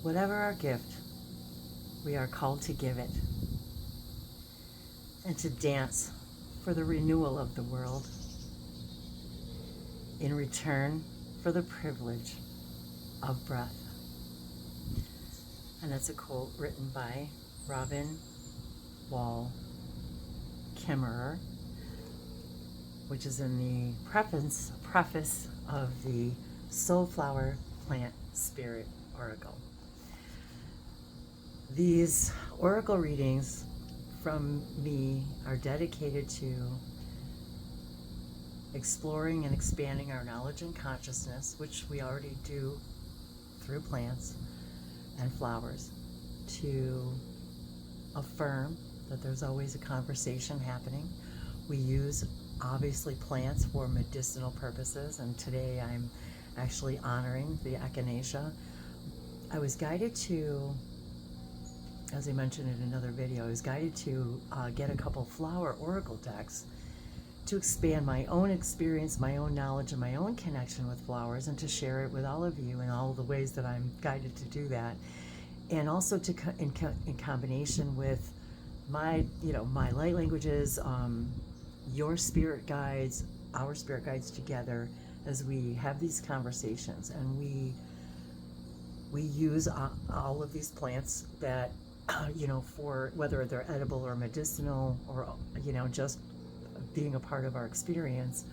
whatever our gift, we are called to give it and to dance for the renewal of the world in return for the privilege of breath. And that's a quote written by Robin Wall Kimmerer, which is in the preface of the Soulflower Plant Spirit Oracle. These oracle readings from me are dedicated to exploring and expanding our knowledge and consciousness, which we already do through plants and flowers, to affirm that there's always a conversation happening. We use, obviously, plants for medicinal purposes, and today I'm actually honoring the Echinacea. I was guided to, as I mentioned in another video, I was guided to get a couple flower oracle decks to expand my own experience, my own knowledge, and my own connection with flowers, and to share it with all of you in all the ways that I'm guided to do that. And also to in combination with my, my light languages, your spirit guides, our spirit guides together as we have these conversations, and we use all of these plants that, for whether they're edible or medicinal or, just being a part of our experience.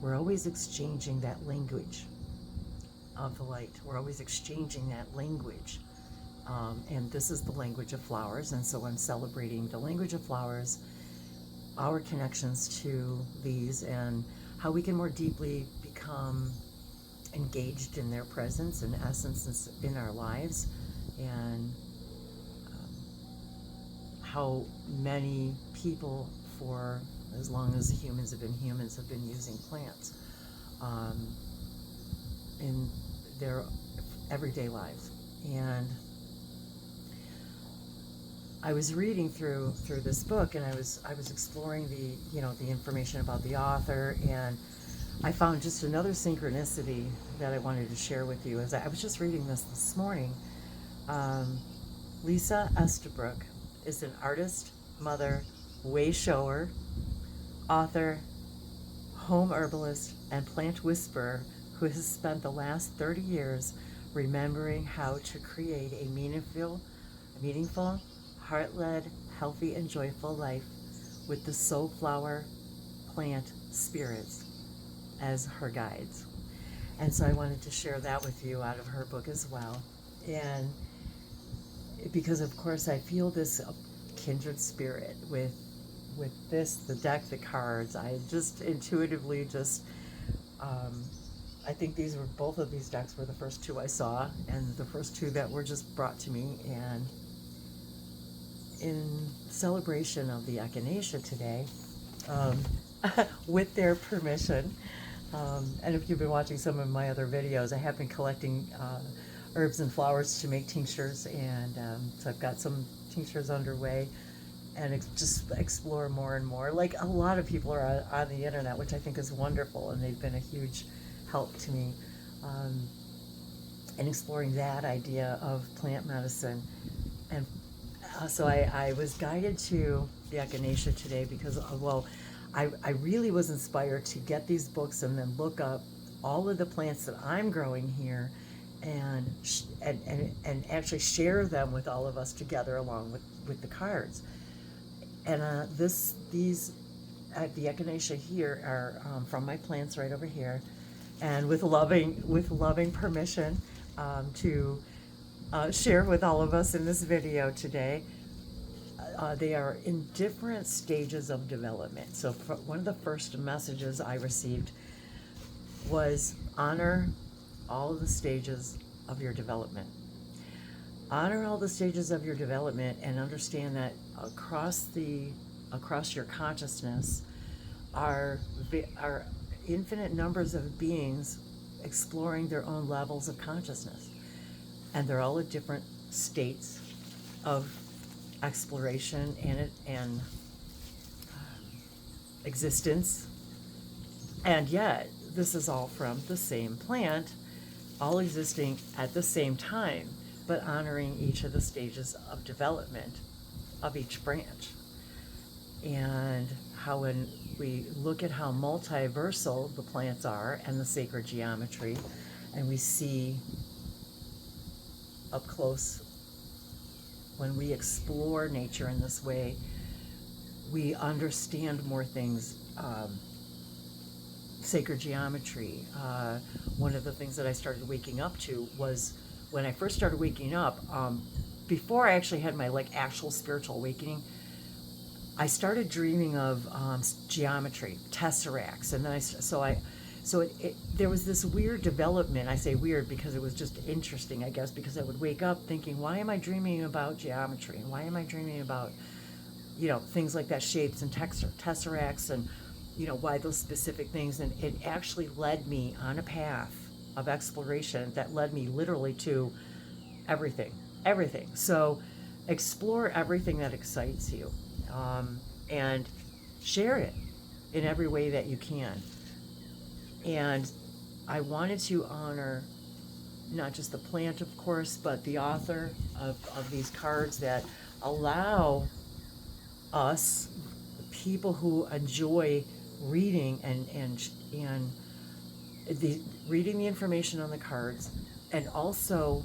We're always exchanging that language of the light. We're always exchanging that language. And this is the language of flowers. And so I'm celebrating the language of flowers, our connections to these, and how we can more deeply become engaged in their presence and essence in our lives, and how many people, for as long as humans have been using plants in their everyday lives. And I was reading through this book, and I was exploring the information about the author, and I found just another synchronicity that I wanted to share with you. As I was just reading this morning, Lisa Estabrook is an artist, mother, way shower, author, home herbalist, and plant whisperer who has spent the last 30 years remembering how to create a meaningful, heart-led, healthy, and joyful life with the Soulflower plant spirits as her guides. And so I wanted to share that with you out of her book as well. And because, of course, I feel this kindred spirit with this, the deck, the cards. I just intuitively I think both of these decks were the first two I saw, and the first two that were just brought to me. And in celebration of the Echinacea today, with their permission, and if you've been watching some of my other videos, I have been collecting herbs and flowers to make tinctures, and so I've got some tinctures underway, and just explore more and more. Like a lot of people are on the internet, which I think is wonderful, and they've been a huge help to me in exploring that idea of plant medicine. And so I was guided to the Echinacea today because, I really was inspired to get these books and then look up all of the plants that I'm growing here, and actually share them with all of us together along with the cards. And the Echinacea here are from my plants right over here, and with loving permission to share with all of us in this video today. They are in different stages of development. So one of the first messages I received was honor all of the stages of your development. Honor all the stages of your development, and understand that across your consciousness are infinite numbers of beings exploring their own levels of consciousness, and they're all at different states of exploration and existence. And yet this is all from the same plant, all existing at the same time, but honoring each of the stages of development of each branch. And how when we look at how multiversal the plants are and the sacred geometry, and we see up close, when we explore nature in this way, we understand more things. Sacred geometry. One of the things that I started waking up to was when I first started waking up, before I actually had my like actual spiritual awakening, I started dreaming of geometry, tesseracts, and then there was this weird development. I say weird because it was just interesting, I guess, because I would wake up thinking, why am I dreaming about geometry, and why am I dreaming about, things like that, shapes and tesseracts, and why those specific things. And it actually led me on a path of exploration that led me literally to everything. So explore everything that excites you, and share it in every way that you can. And I wanted to honor not just the plant, of course, but the author of these cards that allow us, people who enjoy reading and reading the information on the cards, and also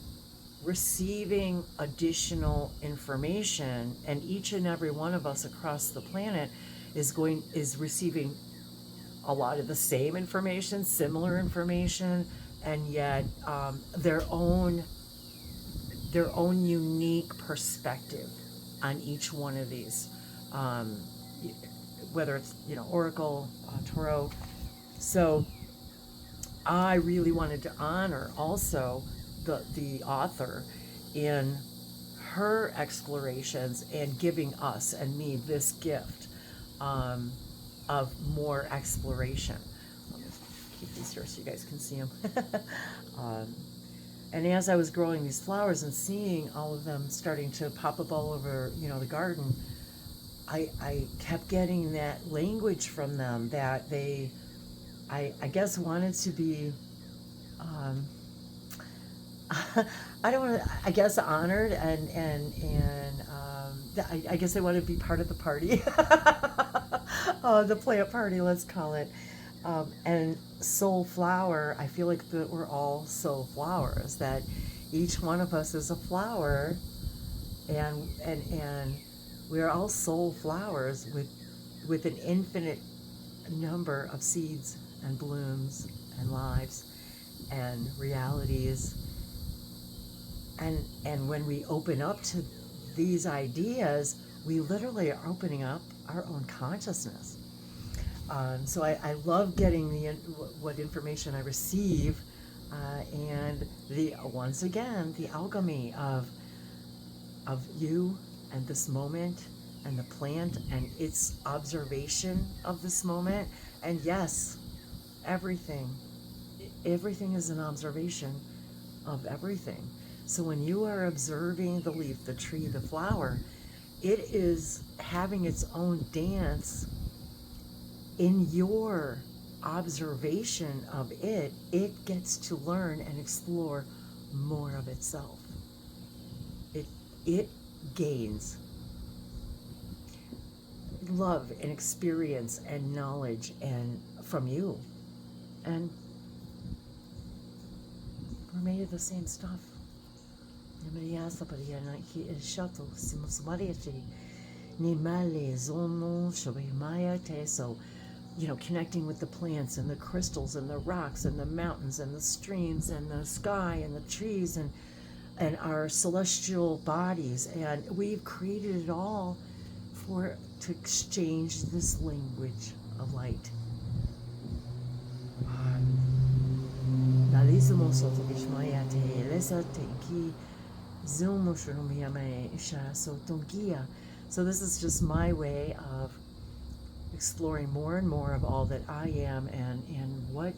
receiving additional information. And each and every one of us across the planet is receiving a lot of the same information, similar information, and yet their own unique perspective on each one of these, whether it's Oracle, Tarot. So I really wanted to honor also the author in her explorations and giving us and me this gift of more exploration. Let me keep these here so you guys can see them. And as I was growing these flowers and seeing all of them starting to pop up all over, the garden, I kept getting that language from them that they, I guess, wanted to be, I don't want to, I guess, honored, and I guess they want to be part of the party, the plant party, let's call it. And soul flower, I feel like that we're all soul flowers, that each one of us is a flower, and we're all soul flowers with an infinite number of seeds and blooms and lives and realities. And when we open up to these ideas, we literally are opening up our own consciousness. So I love getting what information I receive, and once again, the alchemy of you and this moment and the plant and its observation of this moment. And yes, everything is an observation of everything. So when you are observing the leaf, the tree, the flower, it is having its own dance. In your observation of it, it gets to learn and explore more of itself. It gains love and experience and knowledge and from you. And we're made of the same stuff. So, connecting with the plants and the crystals and the rocks and the mountains and the streams and the sky and the trees and our celestial bodies, and we've created it all to exchange this language of light. So this is just my way of exploring more and more of all that I am, and what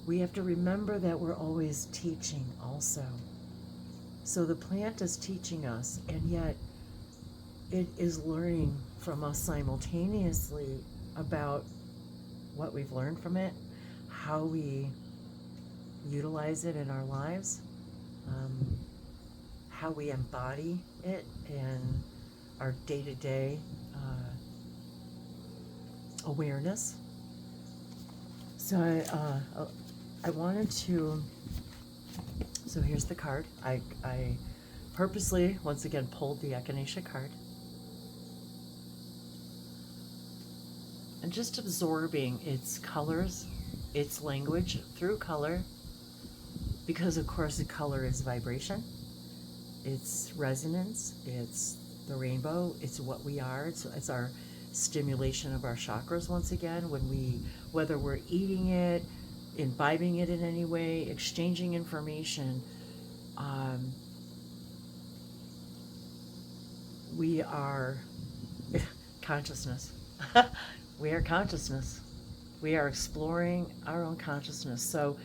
we have to remember, that we're always teaching also. So the plant is teaching us, and yet it is learning from us simultaneously about what we've learned from it, how we utilize it in our lives, how we embody it in our day-to-day awareness. So I wanted to, so here's the card. I purposely, once again, pulled the Echinacea card. And just absorbing its colors, its language through color, because of course the color is vibration, it's resonance, it's the rainbow, it's what we are, it's our stimulation of our chakras once again, when we, whether we're eating it, imbibing it in any way, exchanging information, we are consciousness. We are consciousness. We are exploring our own consciousness. So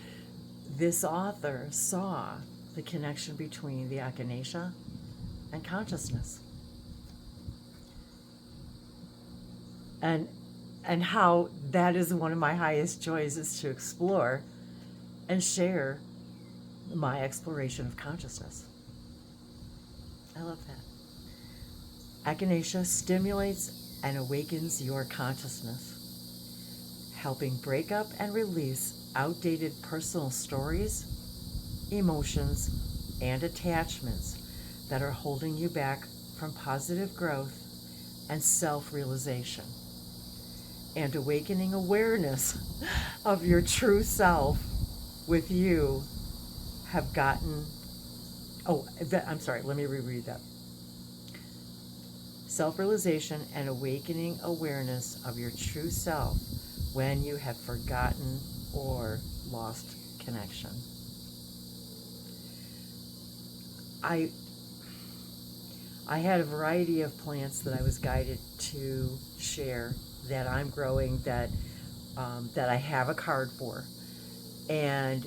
this author saw the connection between the Echinacea and consciousness. And how that is one of my highest joys, is to explore and share my exploration of consciousness. I love that. Echinacea stimulates and awakens your consciousness, helping break up and release outdated personal stories, emotions, and attachments that are holding you back from positive growth and self-realization, and awakening awareness of your true self with you have gotten, I'm sorry, let me reread that. Self-realization and awakening awareness of your true self when you have forgotten or lost connection. I had a variety of plants that I was guided to share that I'm growing, that I have a card for, and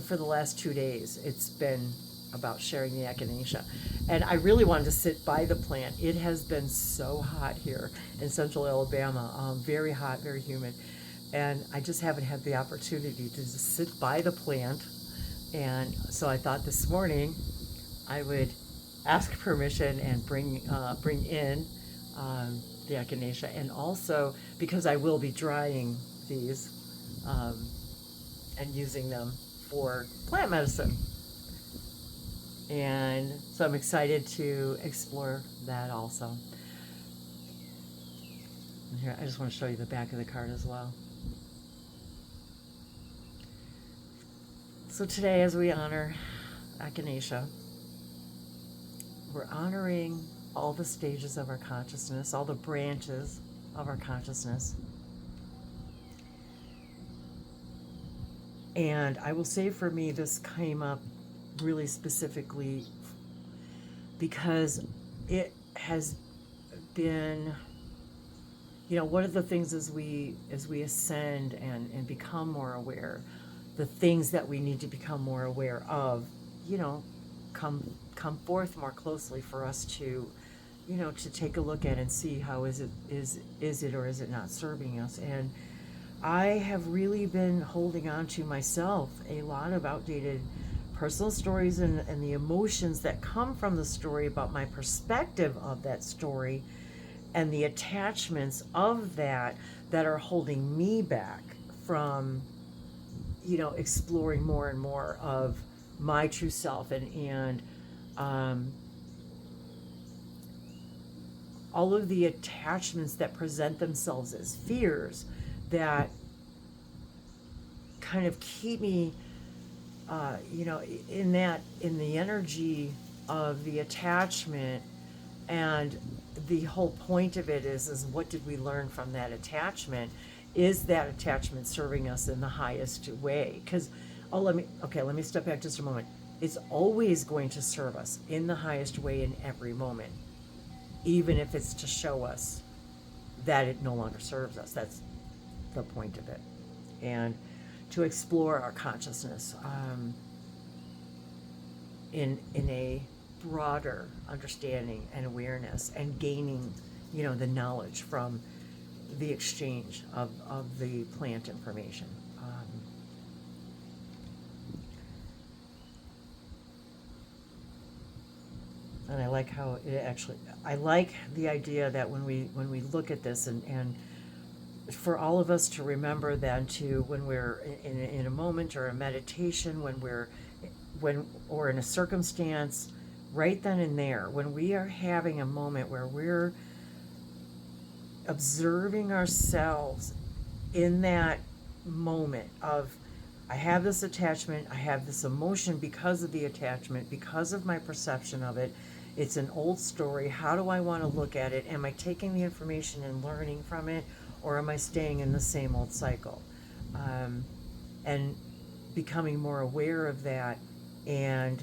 for the last 2 days it's been about sharing the Echinacea, and I really wanted to sit by the plant. It has been so hot here in central Alabama, very hot, very humid, and I just haven't had the opportunity to just sit by the plant. And so I thought this morning I would ask permission and bring in the Echinacea, and also because I will be drying these and using them for plant medicine. And so I'm excited to explore that also. And here, I just want to show you the back of the card as well. So today, as we honor Echinacea, we're honoring all the stages of our consciousness, all the branches of our consciousness. And I will say, for me, this came up really specifically because it has been, one of the things as we ascend and become more aware, the things that we need to become more aware of, come forth more closely for us to, to take a look at and see how is it or is it not serving us. And I have really been holding on to myself a lot of outdated personal stories and the emotions that come from the story, about my perspective of that story and the attachments of that are holding me back from, exploring more and more of my true self, and all of the attachments that present themselves as fears that kind of keep me in the energy of the attachment. And the whole point of it is what did we learn from that attachment? Is that attachment serving us in the highest way? Because let me step back just a moment. It's always going to serve us in the highest way in every moment, even if it's to show us that it no longer serves us. That's the point of it. And to explore our consciousness in a broader understanding and awareness, and gaining, the knowledge from the exchange of the plant information. And I like how it actually, I like the idea that when we look at this, and for all of us to remember then to, when we're in a moment or a meditation, or in a circumstance, right then and there, when we are having a moment where we're observing ourselves in that moment of, I have this attachment, I have this emotion because of the attachment, because of my perception of it. It's an old story. How do I want to look at it? Am I taking the information and learning from it, or am I staying in the same old cycle? And becoming more aware of that, and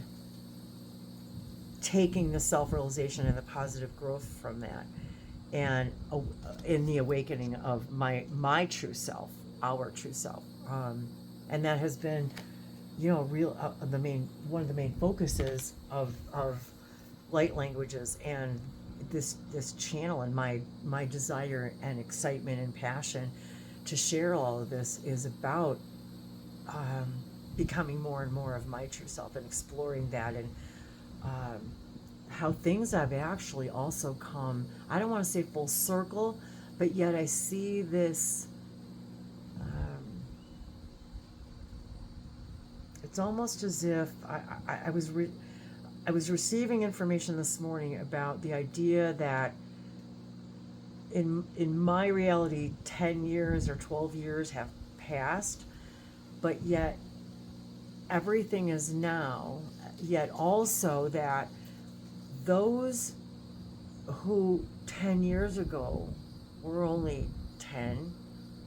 taking the self-realization and the positive growth from that, and in the awakening of my true self, our true self. And that has been, one of the main focuses of light languages, and this channel, and my desire and excitement and passion to share all of this is about becoming more and more of my true self, and exploring that, and how things have actually also come, I don't want to say full circle, but yet I see this, it's almost as if I was receiving information this morning about the idea that in my reality 10 years or 12 years have passed, but yet everything is now, yet also that those who 10 years ago were only 10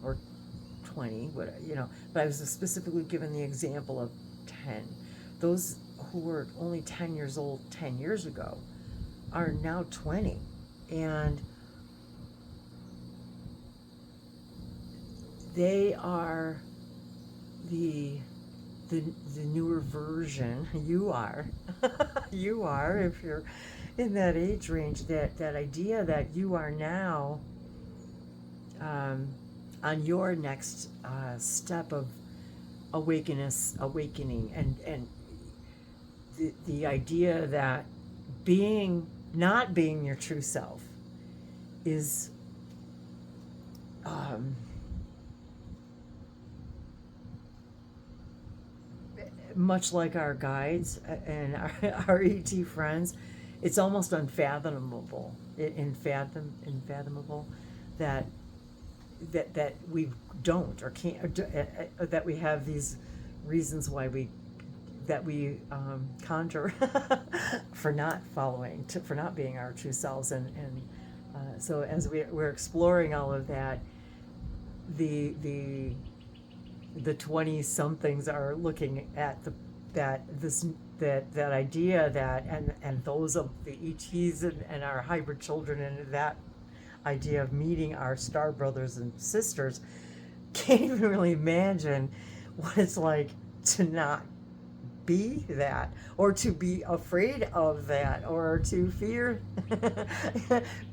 or 20, but I was specifically given the example of 10. Those who were only 10 years old 10 years ago are now 20. And they are the newer version. You are. You are, if you're in that age range, that idea that you are now on your next step of awakening, and the idea that not being your true self is much like our guides and our ET friends. It's almost unfathomable, unfathomable that we don't or can't, that we have these reasons why we conjure for not for not being our true selves, and so as we're exploring all of that, the 20 somethings are looking at that idea that, and those of the ETs and our hybrid children, and that idea of meeting our star brothers and sisters, can't even really imagine what it's like to not be that, or to be afraid of that, or to fear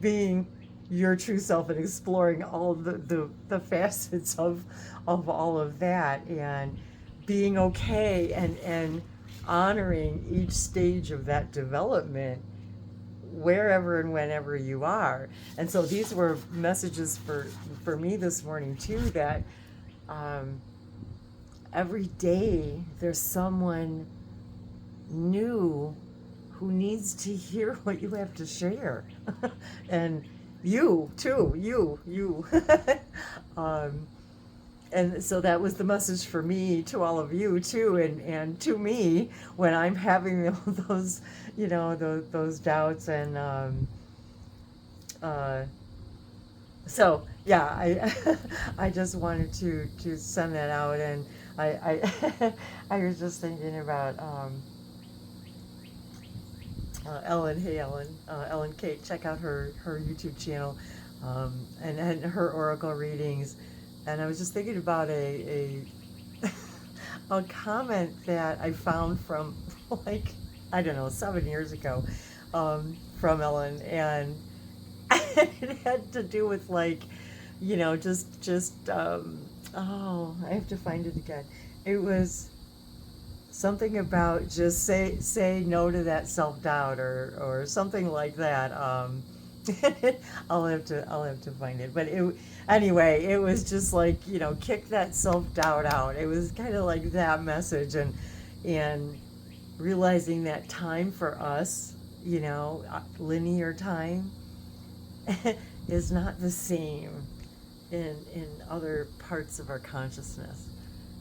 being your true self, and exploring all the facets of all of that, and being okay, and honoring each stage of that development, wherever and whenever you are. And so these were messages for me this morning too, that every day there's someone new who needs to hear what you have to share. And you too, you. And so that was the message for me to all of you too, and to me when I'm having those, those doubts, and so yeah, I just wanted to send that out, and I I was just thinking about Ellen. Hey Ellen, Ellen Kate, check out her YouTube channel, and her oracle readings. And I was just thinking about a comment that I found from, like, I don't know, 7 years ago, from Ellen, and it had to do with, like, oh, I have to find it again. It was something about just say no to that self-doubt or something like that. I'll have to find it. But anyway, it was just like, kick that self-doubt out. It was kind of like that message, and realizing that time for us, linear time is not the same in other parts of our consciousness.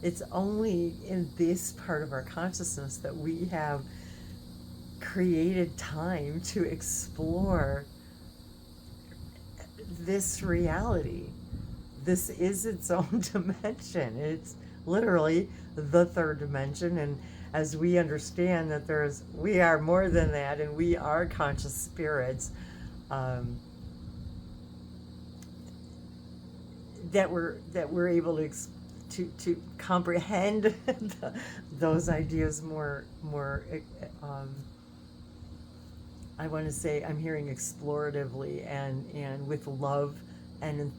It's only in this part of our consciousness that we have created time to explore this reality. This is its own dimension. It's literally the third dimension, and as we understand that we are more than that, and we are conscious spirits, that we're able to comprehend those ideas more. I want to say, I'm hearing exploratively and with love and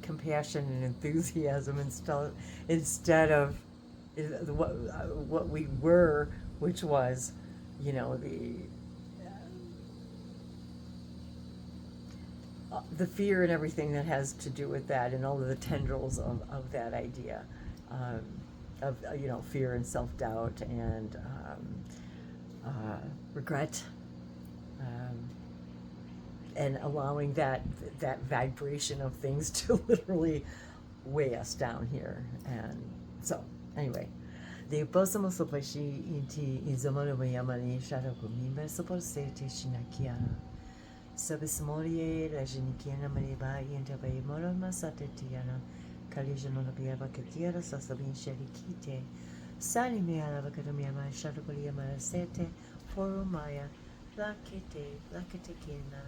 compassion and enthusiasm instead of what we were, which was, the fear and everything that has to do with that, and all of the tendrils of that idea, of fear and self-doubt and regret, and allowing that vibration of things to literally weigh us down here. And so anyway, the posamo sopashi inti izamano yamani sharaku mimba soposete shinakia sabismorie la jinikiana mariba yenta bay moro masatetiana kalijano la biaba katiara sasabin sherikite sani me ala bakadamia ma sharaku yamara sete forumaya lakete kena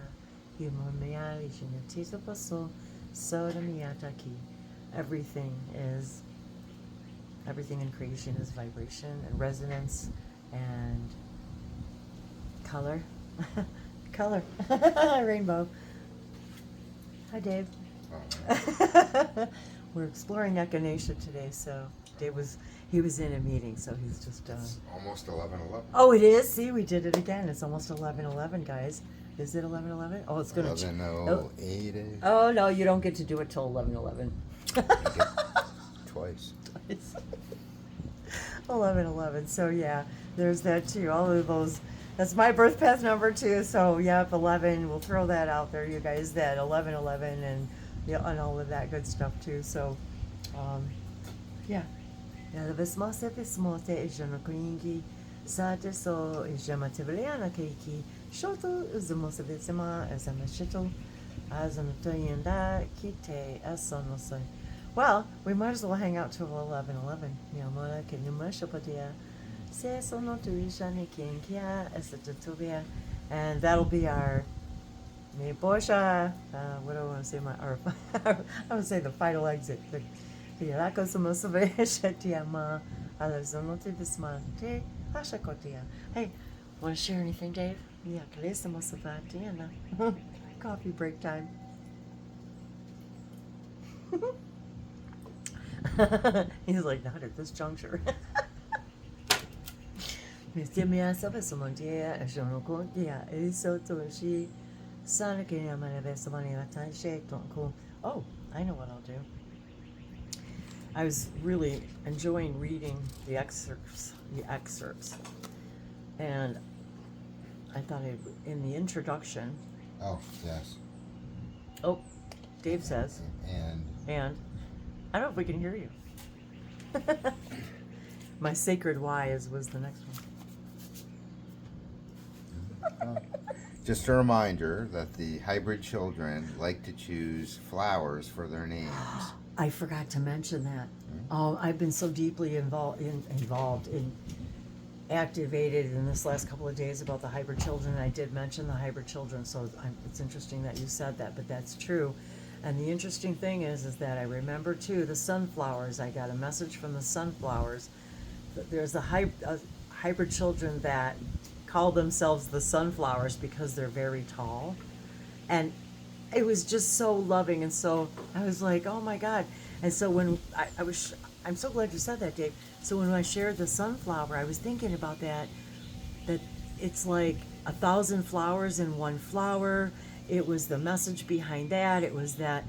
humomea jinetizo paso soda miyataki. Everything in creation is vibration and resonance and color. Color. Rainbow. Hi, Dave. We're exploring Echinacea today, so he was in a meeting, so he's just... It's almost 11:11. Oh, it is? See, we did it again. It's almost 11:11, guys. Is it 11:11? Oh, it's going to... 11:08. Oh, no, you don't get to do it till 11:11. Twice. 11:11. So yeah, there's that too. All of those. That's my birth path number too. So yep, 11. We'll throw that out there, you guys. That 11:11 and and all of that good stuff too. So, yeah. Yeah, the vismose ijanokringi sate so ijamativleana keiki shoto uzumosavisima azamashito azanatoyenda kite asonosoi. Well, we might as well hang out till 11:11. Yamora kenumashapatia se sono tuishani kinkia esatutubia, and that'll be our me bosha. What do I want to say? I would say the final exit. The Yalako Samosave Shetiama Alazonote Vismante Hashakotia. Hey, want to share anything, Dave? Yeah, Kalesa Mosavatiana. Coffee break time. He's like, not at this juncture. Mistimia Sabasamontia, Ashonokontia, Eliso Toshi, Sanakina Manavesamani Latai Tonko. Oh, I know what I'll do. I was really enjoying reading the excerpts, and I thought in the introduction. Oh, yes. Oh, Dave says. And I don't know if we can hear you. My sacred why was the next one. Just a reminder that the hybrid children like to choose flowers for their names. I forgot to mention that. Oh, I've been so deeply activated in this last couple of days about the hybrid children. I did mention the hybrid children, so it's interesting that you said that, but that's true. And the interesting thing is that I remember too the sunflowers. I got a message from the sunflowers. There's a hybrid children that call themselves the sunflowers because they're very tall, and it was just so loving, and so I was like, oh my God. And so when I was I'm so glad you said that, Dave. So when I shared the sunflower, I was thinking about that it's like 1,000 flowers in one flower. It was the message behind that. It was that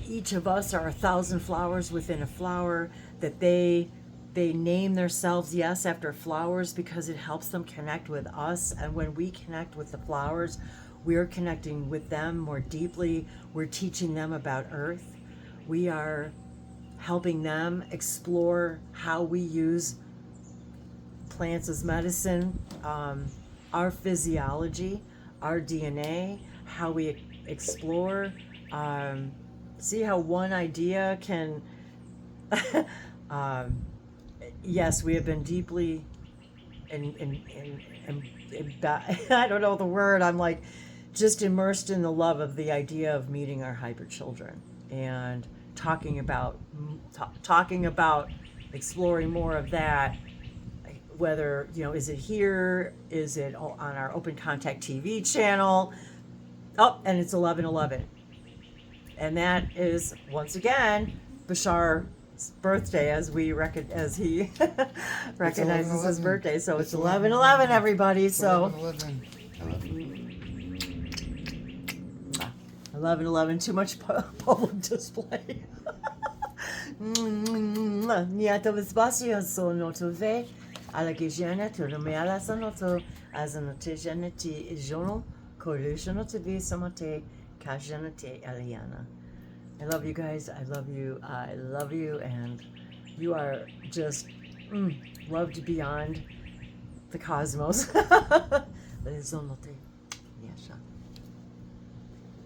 each of us are 1,000 flowers within a flower, that they name themselves, yes, after flowers, because it helps them connect with us. And when we connect with the flowers, we're connecting with them more deeply. We're teaching them about Earth. We are helping them explore how we use plants as medicine, our physiology, our DNA, how we explore, see how one idea can, yes, we have been deeply I don't know the word, I'm like just immersed in the love of the idea of meeting our hybrid children and talking about exploring more of that, whether, is it here, is it on our Open Contact TV channel? Oh, and it's 11/11, and that is once again Bashar's birthday, as he recognizes his birthday. So it's 11/11, everybody. So 11/11, too much public display. Niente spazio sono tove alla chiesiana to the meala sono to as an attention ti jono collusion to be samate kajanate aliana. I love you guys. I love you, and you are just loved beyond the cosmos.